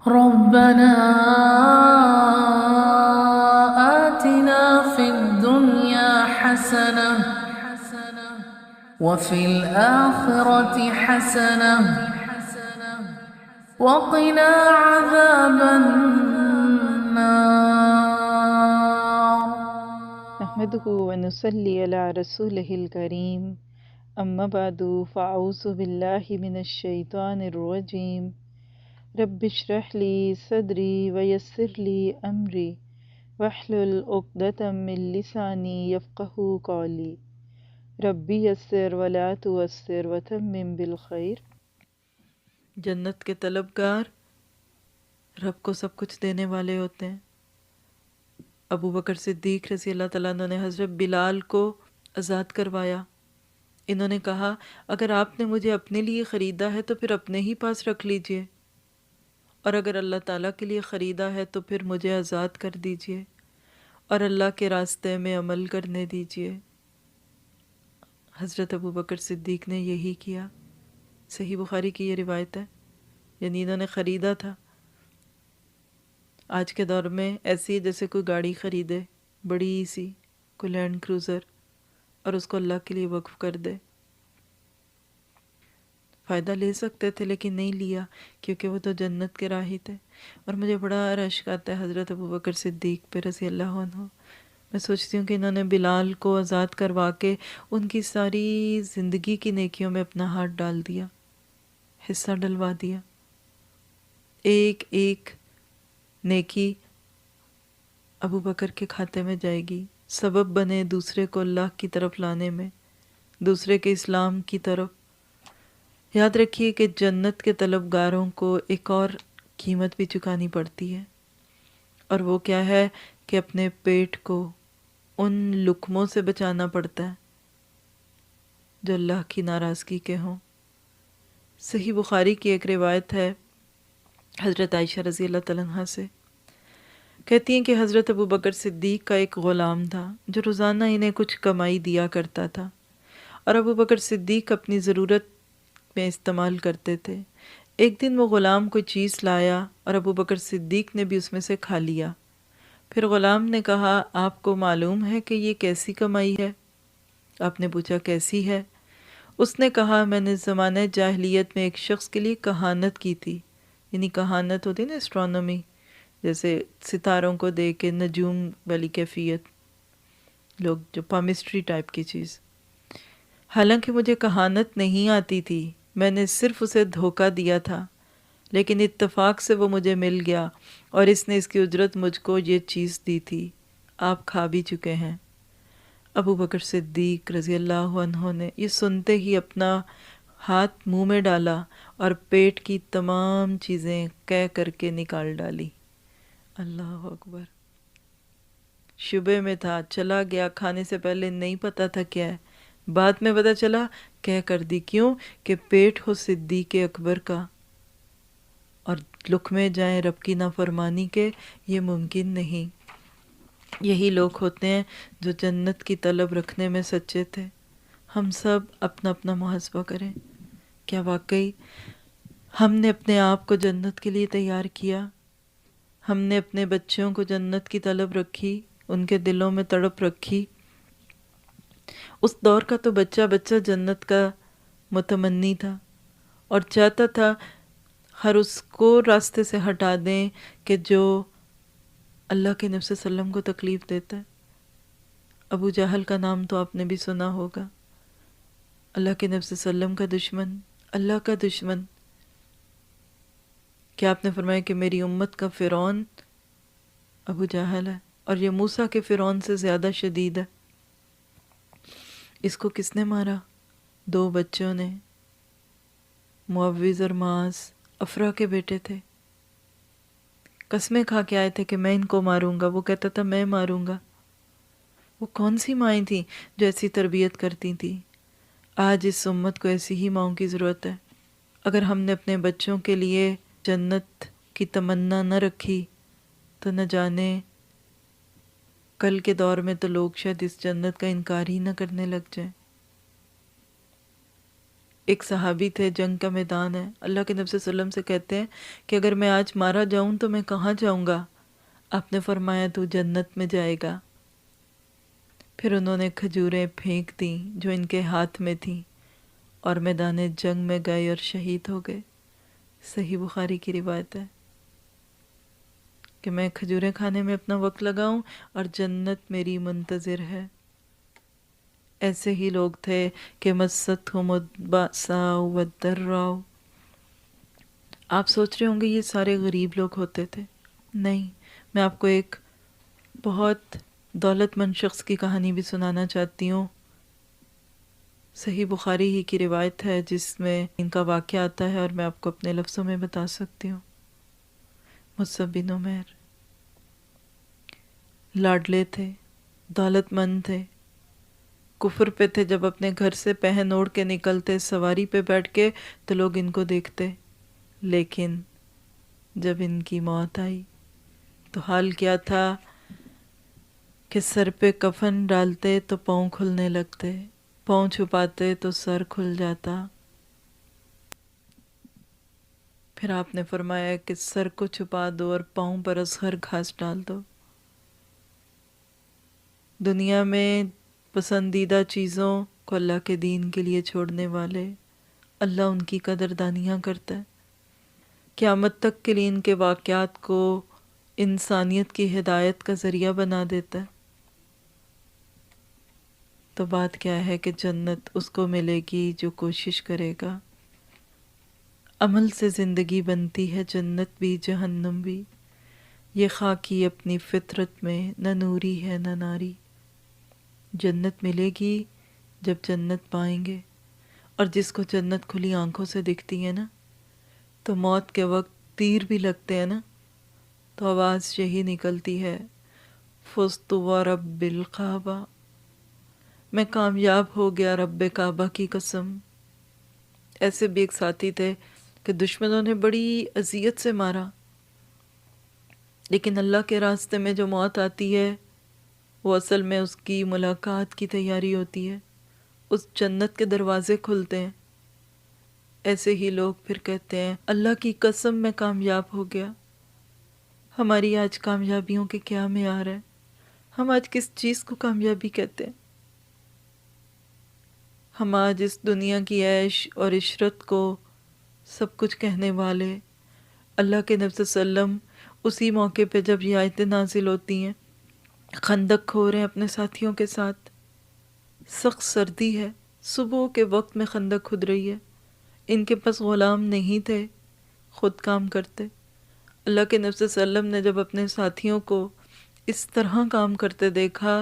ربنا آتنا في الدنيا حسنة وفي الآخرة حسنة وقنا عذاب النار. نحمده ونصلي على رسوله الكريم أما بعد فأعوذ بالله من الشيطان الرجيم رب اشرح لي صدري ويسر لي أمري واحلل عقدة من لساني يفقه قولي ربی یسر ولا تعسر وتمم بالخیر۔ جنت کے طلبگار رب کو سب کچھ دینے والے ہوتے ہیں۔ ابو بکر صدیق رضی اللہ تعالیٰ عنہ نے حضرت بلال کو آزاد کروایا۔ انہوں نے کہا اگر آپ نے مجھے اپنے لیے خریدا ہے تو پھر اپنے ہی پاس رکھ لیجئے، اور اگر اللہ تعالیٰ کے لیے خریدا ہے تو پھر مجھے آزاد کر دیجئے اور اللہ کے راستے میں عمل کرنے دیجئے۔ حضرت ابو بکر صدیق نے یہی کیا۔ صحیح بخاری کی یہ روایت ہے، یعنی انہوں نے خریدا تھا۔ آج کے دور میں ایسی جیسے کوئی گاڑی خریدے بڑی سی، کوئی لینڈ کروزر، اور اس کو اللہ کے لیے وقف کر دے۔ فائدہ لے سکتے تھے لیکن نہیں لیا، کیونکہ وہ تو جنت کے راہی تھے۔ اور مجھے بڑا رشک آتا ہے حضرت ابو بکر صدیق پہ رضی اللہ عنہ۔ میں سوچتی ہوں کہ انہوں نے بلال کو آزاد کروا کے ان کی ساری زندگی کی نیکیوں میں اپنا ہاتھ ڈال دیا، حصہ ڈلوا دیا۔ ایک ایک نیکی ابو بکر کے کھاتے میں جائے گی، سبب بنے دوسرے کو اللہ کی طرف لانے میں، دوسرے کے اسلام کی طرف۔ یاد رکھیے کہ جنت کے طلبگاروں کو ایک اور قیمت بھی چکانی پڑتی ہے، اور وہ کیا ہے کہ اپنے پیٹ کو ان لقموں سے بچانا پڑتا ہے جو اللہ کی ناراضگی کے ہوں۔ صحیح بخاری کی ایک روایت ہے حضرت عائشہ رضی اللہ تعالیٰ عنہ سے، کہتی ہیں کہ حضرت ابو بکر صدیق کا ایک غلام تھا جو روزانہ انہیں کچھ کمائی دیا کرتا تھا، اور ابو بکر صدیق اپنی ضرورت میں استعمال کرتے تھے۔ ایک دن وہ غلام کوئی چیز لایا اور ابو بکر صدیق نے بھی اس میں سے کھا لیا۔ پھر غلام نے کہا آپ کو معلوم ہے کہ یہ کیسی کمائی ہے؟ آپ نے پوچھا کیسی ہے؟ اس نے کہا میں نے زمانہ جاہلیت میں ایک شخص کے لیے کہانت کی تھی، یعنی کہانت ہوتی نا اسٹرانومی، جیسے ستاروں کو دیکھ کے نجوم والی کیفیت، لوگ جو پامسٹری ٹائپ کی چیز۔ حالانکہ مجھے کہانت نہیں آتی تھی، میں نے صرف اسے دھوکہ دیا تھا، لیکن اتفاق سے وہ مجھے مل گیا اور اس نے اس کی اجرت مجھ کو یہ چیز دی تھی، آپ کھا بھی چکے ہیں۔ ابو بکر صدیق رضی اللہ عنہ نے یہ سنتے ہی اپنا ہاتھ منہ میں ڈالا اور پیٹ کی تمام چیزیں قے کر کے نکال ڈالی۔ اللہ اکبر۔ شبے میں تھا، چلا گیا، کھانے سے پہلے نہیں پتا تھا کیا ہے، بعد میں پتا چلا قے کر دی۔ کیوں کہ پیٹ ہو صدیق اکبر کا اور لقمے جائیں رب کی نافرمانی کے، یہ ممکن نہیں۔ یہی لوگ ہوتے ہیں جو جنت کی طلب رکھنے میں سچے تھے۔ ہم سب اپنا اپنا محاسبہ کریں، کیا واقعی ہم نے اپنے آپ کو جنت کے لیے تیار کیا؟ ہم نے اپنے بچوں کو جنت کی طلب رکھی، ان کے دلوں میں تڑپ رکھی؟ اس دور کا تو بچہ بچہ جنت کا متمنی تھا اور چاہتا تھا ہر اس کو راستے سے ہٹا دیں کہ جو اللہ کے نبی صلی اللہ علیہ وسلم کو تکلیف دیتا ہے۔ ابو جہل کا نام تو آپ نے بھی سنا ہوگا، اللہ کے نبی صلی اللہ علیہ وسلم کا دشمن، اللہ کا دشمن۔ کہ آپ نے فرمایا کہ میری امت کا فرعون ابو جہل ہے، اور یہ موسیٰ کے فرعون سے زیادہ شدید ہے۔ اس کو کس نے مارا؟ 2 بچوں نے، معوذ اور معاذ، افرا کے بیٹے تھے۔ قسمیں کھا کے آئے تھے کہ میں ان کو ماروں گا، وہ کہتا تھا میں ماروں گا۔ وہ کون سی مائیں تھیں جو ایسی تربیت کرتی تھیں؟ آج اس امت کو ایسی ہی ماؤں کی ضرورت ہے۔ اگر ہم نے اپنے بچوں کے لیے جنت کی تمنا نہ رکھی تو نہ جانے کل کے دور میں تو لوگ شاید اس جنت کا انکار ہی نہ کرنے لگ جائیں۔ ایک صحابی تھے، جنگ کا میدان ہے، اللہ کے نبی صلی اللہ علیہ وسلم سے کہتے ہیں کہ اگر میں آج مارا جاؤں تو میں کہاں جاؤں گا؟ آپ نے فرمایا تو جنت میں جائے گا۔ پھر انہوں نے کھجوریں پھینک دیں جو ان کے ہاتھ میں تھیں اور میدان جنگ میں گئے اور شہید ہو گئے۔ صحیح بخاری کی روایت ہے کہ میں کھجوریں کھانے میں اپنا وقت لگاؤں اور جنت میری منتظر ہے۔ ایسے ہی لوگ تھے کہ مستہم البأساء والضراء۔ آپ سوچ رہے ہوں گے یہ سارے غریب لوگ ہوتے تھے؟ نہیں، میں آپ کو ایک بہت دولت مند شخص کی کہانی بھی سنانا چاہتی ہوں۔ صحیح بخاری ہی کی روایت ہے جس میں ان کا واقعہ آتا ہے اور میں آپ کو اپنے لفظوں میں بتا سکتی ہوں۔ مصعب بن عمیر لاڈلے تھے، دولت مند تھے، کفر پہ تھے۔ جب اپنے گھر سے پہن اوڑھ کے نکلتے سواری پہ بیٹھ کے تو لوگ ان کو دیکھتے، لیکن جب ان کی موت آئی تو حال کیا تھا کہ سر پہ کفن ڈالتے تو پاؤں کھلنے لگتے، پاؤں چھپاتے تو سر کھل جاتا۔ پھر آپ نے فرمایا کہ سر کو چھپا دو اور پاؤں پر اصغر گھاس ڈال دو۔ دنیا میں پسندیدہ چیزوں کو اللہ کے دین کے لیے چھوڑنے والے، اللہ ان کی قدردانیاں کرتا ہے، قیامت تک کے لیے ان کے واقعات کو انسانیت کی ہدایت کا ذریعہ بنا دیتا ہے۔ تو بات کیا ہے کہ جنت اس کو ملے گی جو کوشش کرے گا۔ عمل سے زندگی بنتی ہے، جنت بھی جہنم بھی۔ یہ خاکی اپنی فطرت میں نہ نوری ہے نہ ناری۔ جنت ملے گی جب جنت پائیں گے، اور جس کو جنت کھلی آنکھوں سے دکھتی ہے نا، تو موت کے وقت تیر بھی لگتے ہیں نا، تو آواز یہی نکلتی ہے، فزت ورب الکعبہ، میں کامیاب ہو گیا رب کعبہ کی قسم۔ ایسے بھی ایک ساتھی تھے کہ دشمنوں نے بڑی اذیت سے مارا، لیکن اللہ کے راستے میں جو موت آتی ہے وہ اصل میں اس کی ملاقات کی تیاری ہوتی ہے، اس جنت کے دروازے کھلتے ہیں۔ ایسے ہی لوگ پھر کہتے ہیں اللہ کی قسم میں کامیاب ہو گیا۔ ہماری آج کامیابیوں کے کیا معیار ہے؟ ہم آج کس چیز کو کامیابی کہتے ہیں؟ ہم آج اس دنیا کی عیش اور عشرت کو سب کچھ کہنے والے، اللہ کے نبی صلی اللہ علیہ وسلم اسی موقع پہ جب یہ آیتیں نازل ہوتی ہیں، خندق کھو رہے ہیں اپنے ساتھیوں کے ساتھ، سخت سردی ہے، صبح کے وقت میں خندق کھد رہی ہے، ان کے پاس غلام نہیں تھے، خود کام کرتے۔ اللہ کے نبی صلی اللہ علیہ وسلم نے جب اپنے ساتھیوں کو اس طرح کام کرتے دیکھا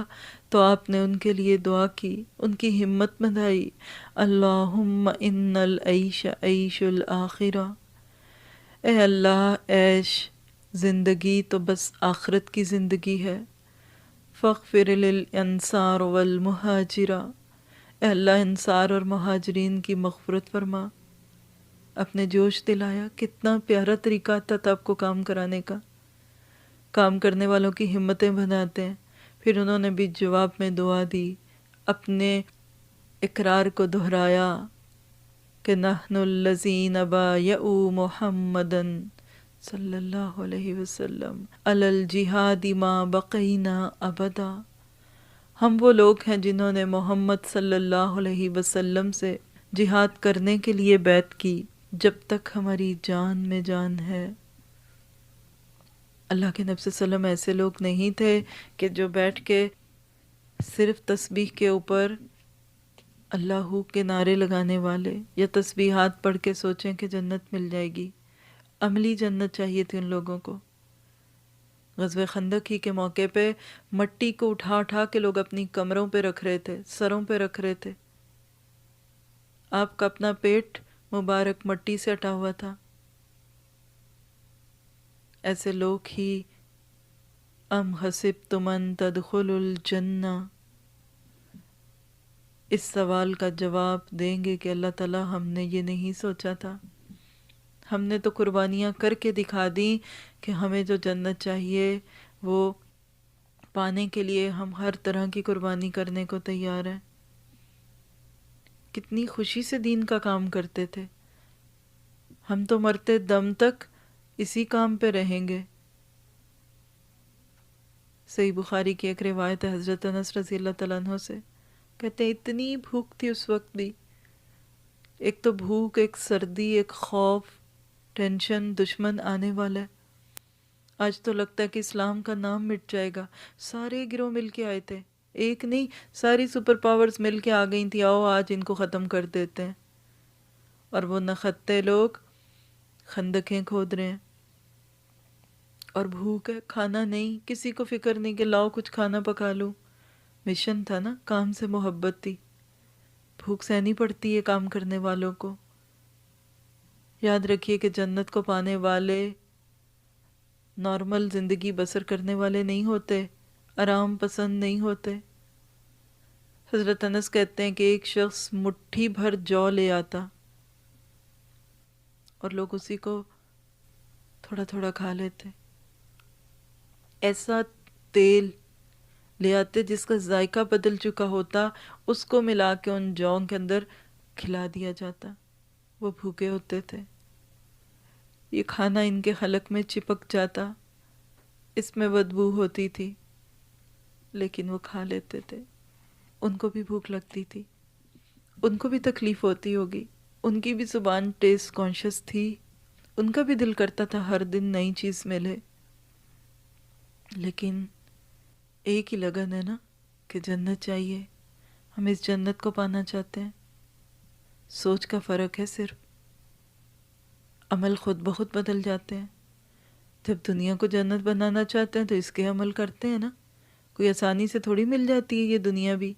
تو آپ نے ان کے لیے دعا کی، ان کی ہمت بندھائی، اللہم ان العیش عیش الآخرہ، اے اللہ عیش زندگی تو بس آخرت کی زندگی ہے، فاغفر للانصار والمہاجرہ، اے اللہ انصار اور مہاجرین کی مغفرت فرما۔ اپنے جوش دلایا، کتنا پیارا طریقہ آتا تھا آپ کو کام کرانے کا، کام کرنے والوں کی ہمتیں بناتے ہیں۔ پھر انہوں نے بھی جواب میں دعا دی، اپنے اقرار کو دہرایا کہ نحن الذین بایعوا محمدا صلی اللہ علیہ وسلم علی الجہاد ما بقینا ابدا، ہم وہ لوگ ہیں جنہوں نے محمد صلی اللہ علیہ وسلم سے جہاد کرنے کے لیے بیعت کی جب تک ہماری جان میں جان ہے۔ اللہ کے نبی صلی اللہ علیہ وسلم ایسے لوگ نہیں تھے کہ جو بیٹھ کے صرف تسبیح کے اوپر اللہ کے نعرے لگانے والے یا تسبیحات پڑھ کے سوچیں کہ جنت مل جائے گی۔ عملی جنت چاہیے تھی ان لوگوں کو۔ غزوہ خندق ہی کے موقع پہ مٹی کو اٹھا اٹھا کے لوگ اپنی کمروں پہ رکھ رہے تھے، سروں پہ رکھ رہے تھے۔ آپ کا اپنا پیٹ مبارک مٹی سے ہٹا ہوا تھا۔ ایسے لوگ ہی ام حسبتم ان تدخلوا الجنہ، اس سوال کا جواب دیں گے کہ اللہ تعالیٰ ہم نے یہ نہیں سوچا تھا، ہم نے تو قربانیاں کر کے دکھا دیں کہ ہمیں جو جنت چاہیے وہ پانے کے لیے ہم ہر طرح کی قربانی کرنے کو تیار ہیں۔ کتنی خوشی سے دین کا کام کرتے تھے. ہم تو مرتے دم تک اسی کام پہ رہیں گے. صحیح بخاری کی ایک روایت ہے حضرت انس رضی اللہ تعالیٰ عنہ سے، کہتے ہیں اتنی بھوک تھی اس وقت بھی، ایک تو بھوک، ایک سردی، ایک خوف، ٹینشن، دشمن آنے والا ہے. آج تو لگتا ہے کہ اسلام کا نام مٹ جائے گا. سارے گروہ مل کے آئے تھے، ایک نہیں، ساری سپر پاورز مل کے آ گئی تھی، آؤ آج ان کو ختم کر دیتے ہیں. اور وہ نختے لوگ خندقیں کھود رہے ہیں، اور بھوک ہے، کھانا نہیں، کسی کو فکر نہیں کہ لاؤ کچھ کھانا پکا لوں. مشن تھا نا، کام سے محبت تھی. بھوک سہنی پڑتی ہے کام کرنے والوں کو. یاد رکھیے کہ جنت کو پانے والے نارمل زندگی بسر کرنے والے نہیں ہوتے، آرام پسند نہیں ہوتے. حضرت انس کہتے ہیں کہ ایک شخص مٹھی بھر جو لے آتا اور لوگ اسی کو تھوڑا تھوڑا کھا لیتے. ایسا تیل لے آتے جس کا ذائقہ بدل چکا ہوتا، اس کو ملا کے ان جوں کے اندر کھلا دیا جاتا. وہ بھوکے ہوتے تھے، یہ کھانا ان کے حلق میں چپک جاتا، اس میں بدبو ہوتی تھی، لیکن وہ کھا لیتے تھے. ان کو بھی بھوک لگتی تھی، ان کو بھی تکلیف ہوتی ہوگی، ان کی بھی زبان ٹیسٹ کانشیس تھی، ان کا بھی دل کرتا تھا ہر دن نئی چیز ملے. لیکن ایک ہی لگن ہے نا کہ جنت چاہیے، ہم اس جنت کو پانا چاہتے ہیں. سوچ کا فرق ہے صرف، عمل خود بخود بدل جاتے ہیں. جب دنیا کو جنت بنانا چاہتے ہیں تو اس کے عمل کرتے ہیں نا. کوئی آسانی سے تھوڑی مل جاتی ہے یہ دنیا بھی،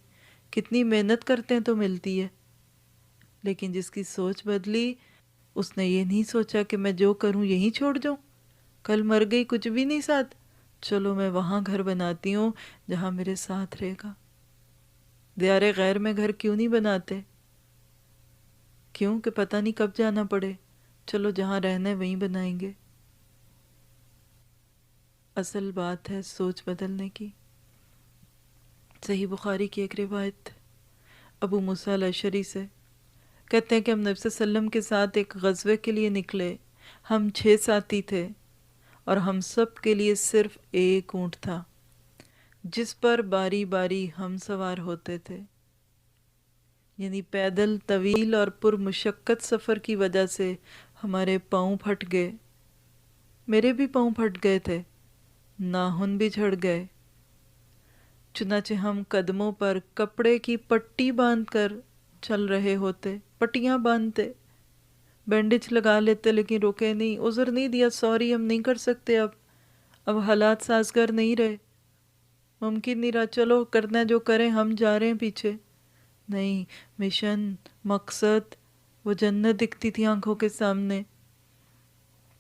کتنی محنت کرتے ہیں تو ملتی ہے. لیکن جس کی سوچ بدلی، اس نے یہ نہیں سوچا کہ میں جو کروں یہیں چھوڑ جاؤں، کل مر گئی کچھ بھی نہیں ساتھ، چلو میں وہاں گھر بناتی ہوں جہاں میرے ساتھ رہے گا. دیار غیر میں گھر کیوں نہیں بناتے؟ کیوں کہ پتہ نہیں کب جانا پڑے، چلو جہاں رہنا ہے وہیں بنائیں گے. اصل بات ہے سوچ بدلنے کی. صحیح بخاری کی ایک روایت ابو موسیٰ الاشعری سے، کہتے ہیں کہ ہم نبی صلی اللہ علیہ وسلم کے ساتھ ایک غزوے کے لیے نکلے. ہم 6 ساتھی تھے اور ہم سب کے لیے صرف ایک اونٹ تھا جس پر باری باری ہم سوار ہوتے تھے. یعنی پیدل طویل اور پر مشقت سفر کی وجہ سے ہمارے پاؤں پھٹ گئے، میرے بھی پاؤں پھٹ گئے تھے، ناخن بھی جھڑ گئے. چنانچہ ہم قدموں پر کپڑے کی پٹی باندھ کر چل رہے ہوتے، پٹیاں باندھتے، بینڈیج لگا لیتے، لیکن رکے نہیں، عذر نہیں دیا، سوری ہم نہیں کر سکتے، اب حالات سازگار نہیں رہے، ممکن نہیں رہا، چلو کرنا ہے جو کریں، ہم جا رہے ہیں پیچھے. نہیں، مشن، مقصد، وہ جنت دکھتی تھی آنکھوں کے سامنے.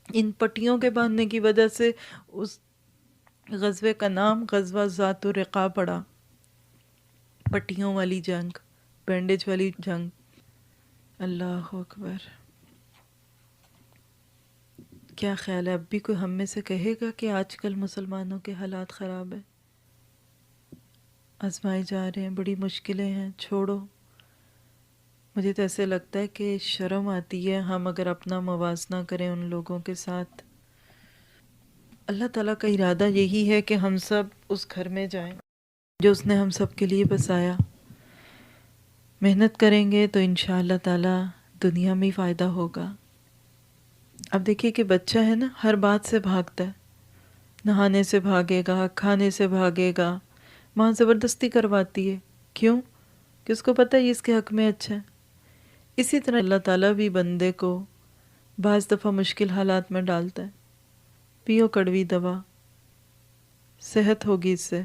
ان پٹیوں کے باندھنے کی وجہ سے اس غزوے کا نام غزوہ ذات الرقاع پڑا، پٹیوں والی جنگ، بینڈیج والی جنگ. اللہ اکبر. کیا خیال ہے اب بھی کوئی ہم میں سے کہے گا کہ آج کل مسلمانوں کے حالات خراب ہیں، آزمائے جا رہے ہیں، بڑی مشکلیں ہیں، چھوڑو؟ مجھے تو ایسے لگتا ہے کہ شرم آتی ہے ہم اگر اپنا موازنہ کریں ان لوگوں کے ساتھ. اللہ تعالیٰ کا ارادہ یہی ہے کہ ہم سب اس گھر میں جائیں جو اس نے ہم سب کے لیے بسایا. محنت کریں گے تو انشاءاللہ تعالیٰ دنیا میں ہی فائدہ ہوگا. اب دیکھیے کہ بچہ ہے نا، ہر بات سے بھاگتا ہے، نہانے سے بھاگے گا، کھانے سے بھاگے گا، ماں زبردستی کرواتی ہے. کیوں؟ کہ اس کو پتہ ہے یہ اس کے حق میں اچھا ہے. اسی طرح اللہ تعالیٰ بھی بندے کو بعض دفعہ مشکل حالات میں ڈالتا ہے. پیو کڑوی دوا، صحت ہوگی اس سے.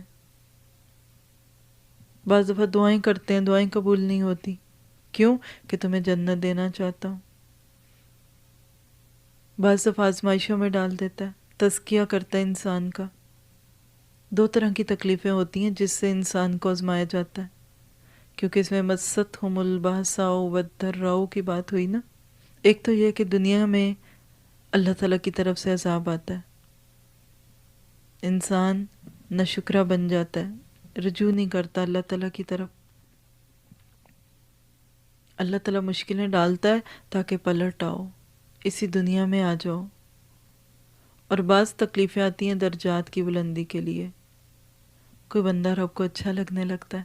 بعض دفعہ دعائیں کرتے ہیں، دعائیں قبول نہیں ہوتی. کیوں؟ کہ تمہیں جنت دینا چاہتا ہوں. بعض دفعہ آزمائشوں میں ڈال دیتا ہے، تزکیہ کرتا ہے انسان کا. 2 طرح کی تکلیفیں ہوتی ہیں جس سے انسان کو آزمایا جاتا ہے، کیونکہ اس میں مستہم الباساء والضراء کی بات ہوئی نا. ایک تو یہ کہ دنیا میں اللہ تعالیٰ کی طرف سے عذاب آتا ہے، انسان ناشکرا بن جاتا ہے، رجوع نہیں کرتا اللہ تعالیٰ کی طرف. اللہ تعالیٰ مشکلیں ڈالتا ہے تاکہ پلٹ آؤ، اسی دنیا میں آ جاؤ. اور بعض تکلیفیں آتی ہیں درجات کی بلندی کے لیے. کوئی بندہ رب کو اچھا لگنے لگتا ہے،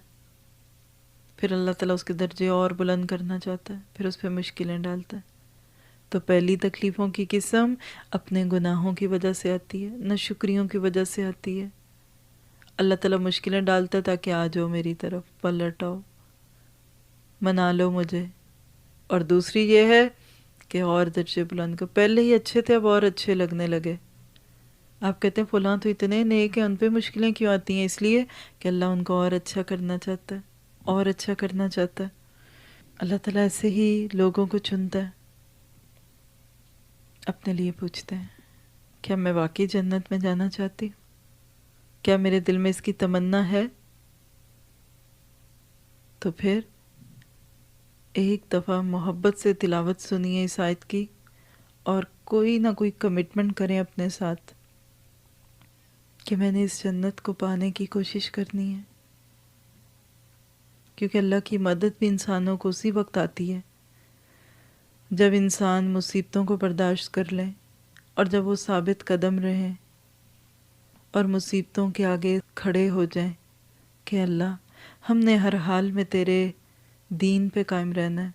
پھر اللہ تعالیٰ اس کے درجے اور بلند کرنا چاہتا ہے، پھر اس پہ مشکلیں ڈالتا ہے. تو پہلی تکلیفوں کی قسم اپنے گناہوں کی وجہ سے آتی ہے، ناشکریوں کی وجہ سے آتی ہے. اللہ تعالیٰ مشکلیں ڈالتا ہے تاکہ آ جاؤ میری طرف، پلٹ آؤ، منا لو مجھے. اور دوسری یہ ہے کہ اور درجے بلند کو، پہلے ہی اچھے تھے اب اور اچھے لگنے لگے. آپ کہتے ہیں فلاں تو اتنے نیک ہیں، ان پہ مشکلیں کیوں آتی ہیں؟ اس لیے کہ اللہ ان کو اور اچھا کرنا چاہتا ہے، اور اچھا کرنا چاہتا ہے. اللہ تعالیٰ ایسے ہی لوگوں کو چنتا ہے. اپنے لیے پوچھتے ہیں کیا میں واقعی جنت میں جانا چاہتی ہوں؟ کیا میرے دل میں اس کی تمنا ہے؟ تو پھر ایک دفعہ محبت سے تلاوت سنیے اس آیت کی، اور کوئی نہ کوئی کمٹمنٹ کریں اپنے ساتھ کہ میں نے اس جنت کو پانے کی کوشش کرنی ہے. کیونکہ اللہ کی مدد بھی انسانوں کو اسی وقت آتی ہے جب انسان مصیبتوں کو برداشت کر لیں، اور جب وہ ثابت قدم رہیں اور مصیبتوں کے آگے کھڑے ہو جائیں کہ اللہ ہم نے ہر حال میں تیرے دین پہ قائم رہنا ہے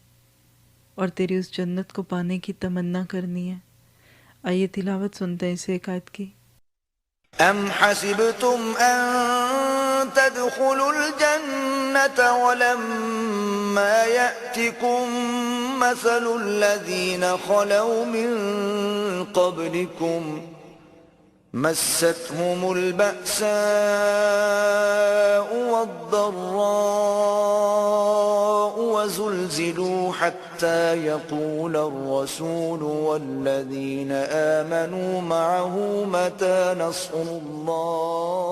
اور تیری اس جنت کو پانے کی تمنا کرنی ہے. آئیے تلاوت سنتے ہیں اس ایک آیت کی. أَمْ حَسِبْتُمْ أَن تَدْخُلُوا الْجَنَّةَ وَلَمَّا يَأْتِكُم مَّثَلُ الَّذِينَ خَلَوْا مِن قَبْلِكُمْ مَسَّتْهُمُ الْبَأْسَاءُ وَالضَّرَّاءُ وَزُلْزِلُوا حَتَّى يَقُولَ الرَّسُولُ وَالَّذِينَ آمَنُوا مَعَهُ مَتَى نَصْرُ اللَّهِ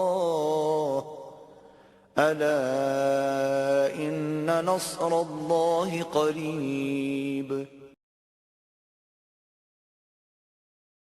أَلَا إِنَّ نَصْرَ اللَّهِ قَرِيبٌ.